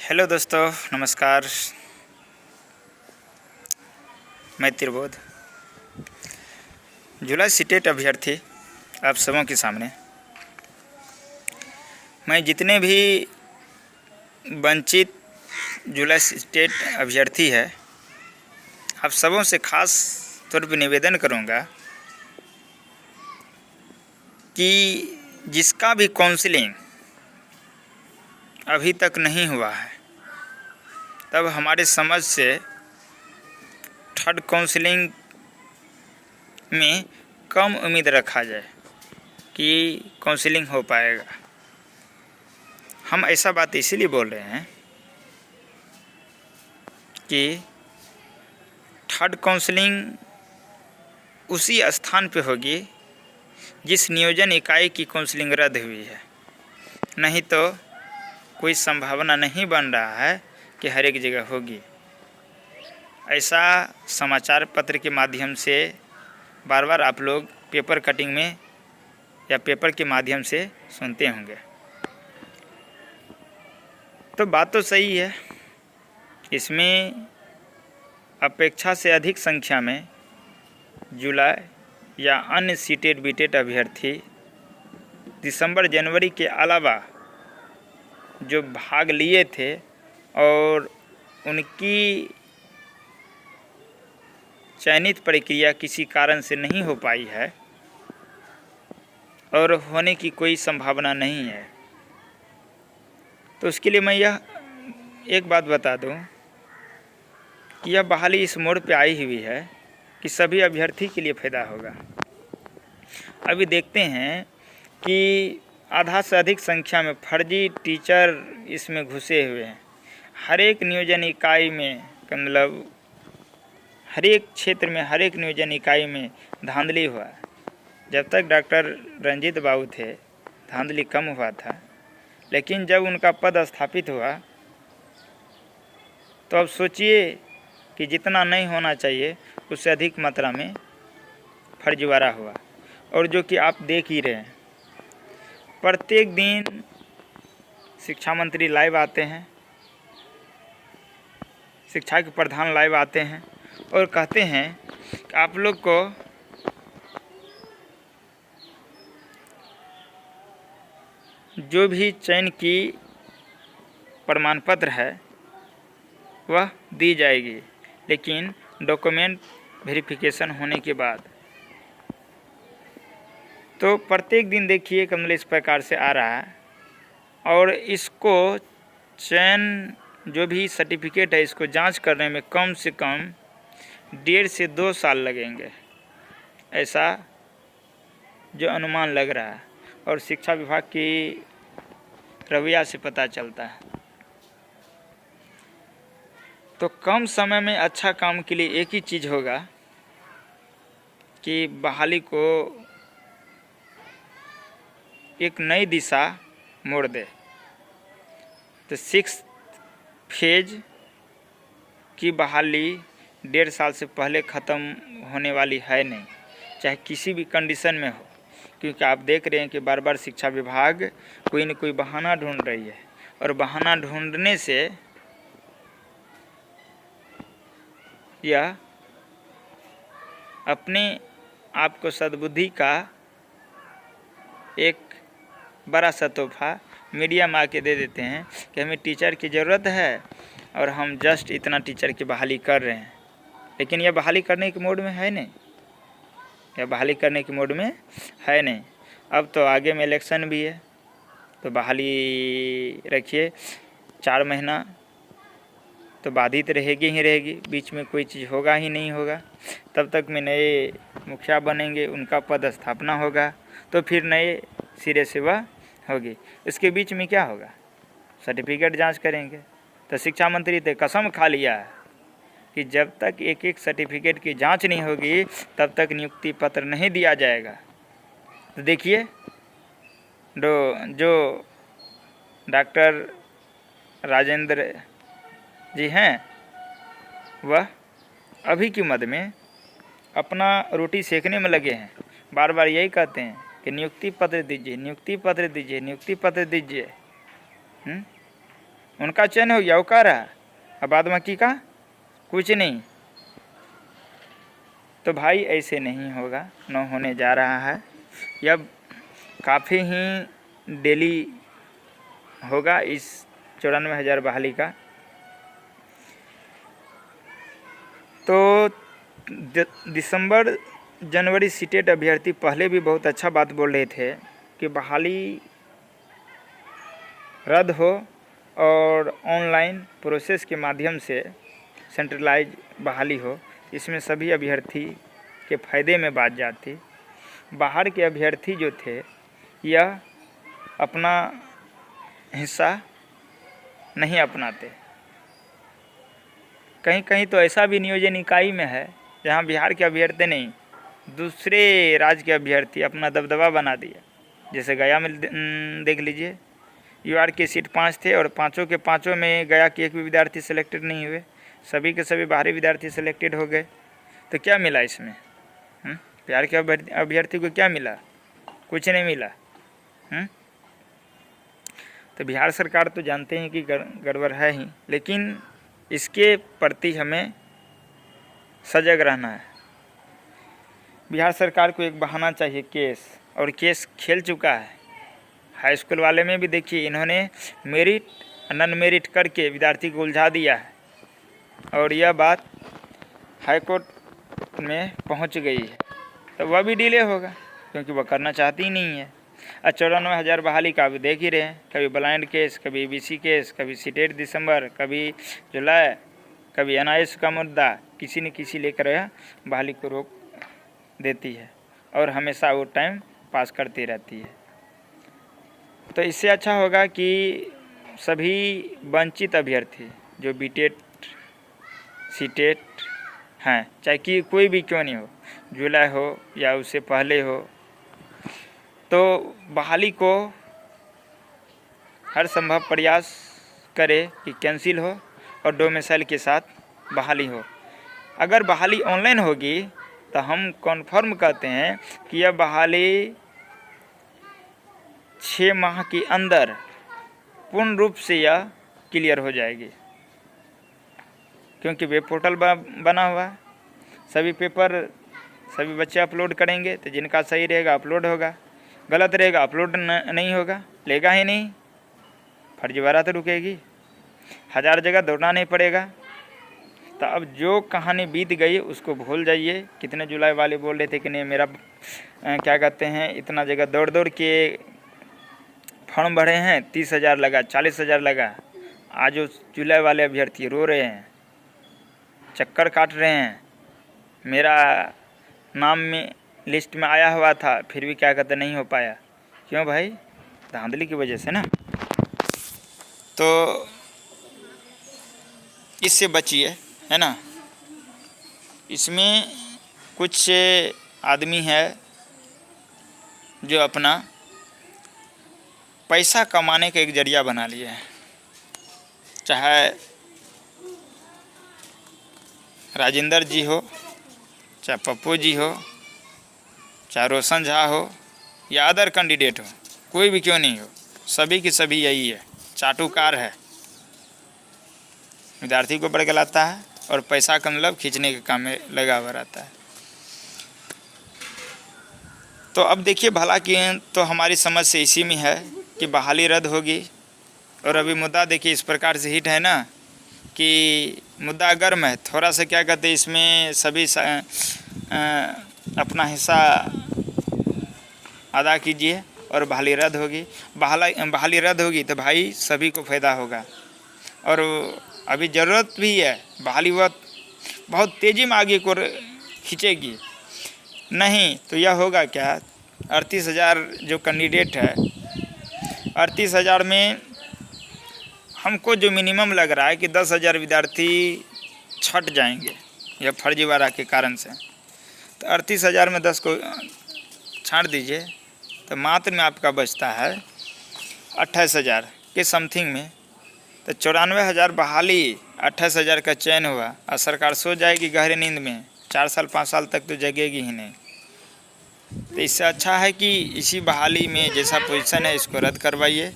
Hello दोस्तों, नमस्कार। मैं त्रिबोध, जुलाई सीटेट अभ्यर्थी आप सबों के सामने। मैं जितने भी वंचित जुलाई सीटेट अभ्यर्थी है, आप सबों से खास तौर पर निवेदन करूंगा कि जिसका भी काउंसलिंग अभी तक नहीं हुआ है, तब हमारे समझ से थर्ड काउंसलिंग में कम उम्मीद रखा जाए कि काउंसलिंग हो पाएगा। हम ऐसा बात इसीलिए बोल रहे हैं कि थर्ड काउंसलिंग उसी स्थान पे होगी जिस नियोजन इकाई की काउंसलिंग रद्द हुई है। नहीं तो कोई संभावना नहीं बन रहा है कि हर एक जगह होगी। ऐसा समाचार पत्र के माध्यम से बार बार आप लोग पेपर कटिंग में या पेपर के माध्यम से सुनते होंगे। तो बात तो सही है, इसमें अपेक्षा से अधिक संख्या में जुलाई या अन्य सीटेट बीटेट अभ्यर्थी दिसंबर जनवरी के अलावा जो भाग लिए थे और उनकी चयनित प्रक्रिया किसी कारण से नहीं हो पाई है और होने की कोई संभावना नहीं है, तो उसके लिए मैं यह एक बात बता दूं कि यह बहाली इस मोड़ पे आई हुई है कि सभी अभ्यर्थी के लिए फ़ायदा होगा। अभी देखते हैं कि आधा से अधिक संख्या में फर्जी टीचर इसमें घुसे हुए हैं। हर एक नियोजन इकाई में, मतलब हर एक क्षेत्र में, हर एक नियोजन इकाई में धांधली हुआ। जब तक डॉक्टर रंजीत बाबू थे धांधली कम हुआ था, लेकिन जब उनका पद स्थापित हुआ तो अब सोचिए कि जितना नहीं होना चाहिए उससे अधिक मात्रा में फर्जीवाड़ा हुआ। और जो कि आप देख ही रहे हैं, प्रत्येक दिन शिक्षा मंत्री लाइव आते हैं, शिक्षा के प्रधान लाइव आते हैं और कहते हैं कि आप लोग को जो भी चयन की प्रमाण पत्र है वह दी जाएगी, लेकिन डॉक्यूमेंट वेरिफिकेशन होने के बाद। तो प्रत्येक दिन देखिए कमल इस प्रकार से आ रहा है और इसको चयन जो भी सर्टिफिकेट है इसको जांच करने में कम से कम 1.5 से 2 साल लगेंगे, ऐसा जो अनुमान लग रहा है और शिक्षा विभाग की रवैया से पता चलता है। तो कम समय में अच्छा काम के लिए एक ही चीज़ होगा कि बहाली को एक नई दिशा मोड़ दे। तो 6th फेज की बहाली 1.5 साल से पहले ख़त्म होने वाली है नहीं, चाहे किसी भी कंडीशन में हो, क्योंकि आप देख रहे हैं कि बार बार शिक्षा विभाग कोई न कोई बहाना ढूंढ रही है और बहाना ढूंढने से यह अपने आप को सद्बुद्धि का एक बड़ा सा तोहफा मीडिया में आके दे देते हैं कि हमें टीचर की ज़रूरत है और हम जस्ट इतना टीचर की बहाली कर रहे हैं। लेकिन यह बहाली करने के मोड में है नहीं, यह बहाली करने के मोड में है नहीं। अब तो आगे में इलेक्शन भी है, तो बहाली रखिए 4 महीना तो बाधित रहेगी ही रहेगी, बीच में कोई चीज़ होगा ही नहीं होगा। तब तक में नए मुखिया बनेंगे, उनका पद स्थापना होगा, तो फिर नए सिरे से वह होगी। इसके बीच में क्या होगा? सर्टिफिकेट जांच करेंगे। तो शिक्षा मंत्री ने कसम खा लिया है कि जब तक एक एक सर्टिफिकेट की जांच नहीं होगी तब तक नियुक्ति पत्र नहीं दिया जाएगा। तो देखिए जो डॉक्टर राजेंद्र जी हैं वह अभी की मद में अपना रोटी सेकने में लगे हैं। बार बार यही कहते हैं कि नियुक्ति पत्र दीजिए, नियुक्ति पत्र दीजिए, नियुक्ति पत्र दीजिए। उनका चयन हो गया, वो कह रहा, अब बाद बाकी का कुछ नहीं। तो भाई ऐसे नहीं होगा, न होने जा रहा है। यह काफ़ी ही डेली होगा इस 94,000 बहाली का। तो दिसंबर जनवरी सीटेट अभ्यर्थी पहले भी बहुत अच्छा बात बोल रहे थे कि बहाली रद्द हो और ऑनलाइन प्रोसेस के माध्यम से सेंट्रलाइज बहाली हो, इसमें सभी अभ्यर्थी के फ़ायदे में बात जाती। बाहर के अभ्यर्थी जो थे यह अपना हिस्सा नहीं अपनाते। कहीं कहीं तो ऐसा भी नियोजन इकाई में है जहां बिहार के अभ्यर्थी नहीं, दूसरे राज्य के अभ्यर्थी अपना दबदबा बना दिया। जैसे गया में देख लीजिए, यूआर की सीट 5 थे और पाँचों के पाँचों में गया कि एक भी विद्यार्थी सिलेक्टेड नहीं हुए, सभी के सभी बाहरी विद्यार्थी सिलेक्टेड हो गए। तो क्या मिला इसमें? बिहार के अभ्यर्थी को क्या मिला? कुछ नहीं मिला। तो बिहार सरकार तो जानते हैं कि गड़बड़ है ही, लेकिन इसके प्रति हमें सजग रहना है। बिहार सरकार को एक बहाना चाहिए केस, और केस खेल चुका है। हाई स्कूल वाले में भी देखिए, इन्होंने मेरिट नॉन मेरिट करके विद्यार्थी को उलझा दिया है, और यह बात हाई कोर्ट में पहुंच गई है। तो वह भी डिले होगा क्योंकि वह करना चाहती ही नहीं है। 94,000 बहाली का भी देख ही रहे हैं, कभी ब्लाइंड केस, कभी ईबीसी केस, कभी सीटेट दिसंबर, कभी जुलाई, कभी एनआईएस का मुद्दा, किसी न किसी लेकर यह बहाली को रोक देती है और हमेशा वो टाइम पास करती रहती है। तो इससे अच्छा होगा कि सभी वंचित अभ्यर्थी जो बीटेट सीटेट हैं, चाहे कि कोई भी क्यों नहीं हो, जुलाई हो या उससे पहले हो, तो बहाली को हर संभव प्रयास करे कि कैंसिल हो और डोमिसाइल के साथ बहाली हो। अगर बहाली ऑनलाइन होगी तो हम कॉन्फर्म कहते हैं कि यह बहाली 6 माह के अंदर पूर्ण रूप से यह क्लियर हो जाएगी, क्योंकि वेब पोर्टल बना हुआ है। सभी पेपर सभी बच्चे अपलोड करेंगे, तो जिनका सही रहेगा अपलोड होगा, गलत रहेगा अपलोड नहीं होगा, लेगा ही नहीं, फर्जीवाड़ा तो रुकेगी, 1000 जगह दौड़ना नहीं पड़ेगा। तो अब जो कहानी बीत गई उसको भूल जाइए। कितने जुलाई वाले बोल रहे थे कि नहीं मेरा क्या कहते हैं, इतना जगह दौड़ दौड़ के फॉर्म भरे हैं, 30,000 लगा, 40,000 लगा। आज उस जुलाई वाले अभ्यर्थी रो रहे हैं, चक्कर काट रहे हैं, मेरा नाम में लिस्ट में आया हुआ था, फिर भी क्या कहते नहीं हो पाया। क्यों भाई? धांधली की वजह से ना। तो इससे बचिए, है ना। इसमें कुछ आदमी है जो अपना पैसा कमाने का एक जरिया बना लिए हैं, चाहे राजेंद्र जी हो, चाहे पप्पू जी हो, चाहे रोशन झा हो या अदर कैंडिडेट हो, कोई भी क्यों नहीं हो, सभी की सभी यही है, चाटुकार है, विद्यार्थी को बड़गलाता है और पैसा का मतलब खींचने के काम में लगा हुआ रहता है। तो अब देखिए भला कि तो हमारी समझ से इसी में है कि बहाली रद्द होगी। और अभी मुद्दा देखिए इस प्रकार से हिट है ना कि मुद्दा गर्म है, थोड़ा सा क्या कहते हैं इसमें सभी अपना हिस्सा अदा कीजिए और बहाली रद्द होगी। बहाली रद्द होगी तो भाई सभी को फ़ायदा होगा। और अभी ज़रूरत भी है, बहाली बहुत तेज़ी में आगे को खींचेगी। नहीं तो यह होगा क्या, 38,000 जो कैंडिडेट है, 38,000 में हमको जो मिनिमम लग रहा है कि 10,000 विद्यार्थी छट जाएंगे यह फर्जीवाड़ा के कारण से। तो 38,000 में 10 को छाँट दीजिए तो मात्र में आपका बचता है 28,000 के समथिंग में। तो 94,000 बहाली, 28,000 का चयन हुआ और सरकार सो जाएगी गहरी नींद में, 4 साल 5 साल तक तो जगेगी ही नहीं। तो इससे अच्छा है कि इसी बहाली में जैसा पोजीशन है इसको रद्द करवाइए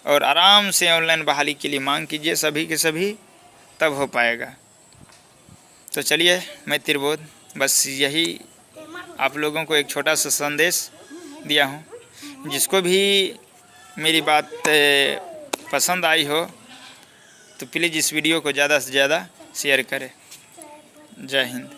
और आराम से ऑनलाइन बहाली के लिए मांग कीजिए सभी के सभी, तब हो पाएगा। तो चलिए, मैं त्रिबोध बस यही आप लोगों को एक छोटा सा संदेश दिया हूँ। जिसको भी मेरी बात पसंद आई हो तो प्लीज़ इस वीडियो को ज़्यादा से ज़्यादा शेयर करें। जय हिंद।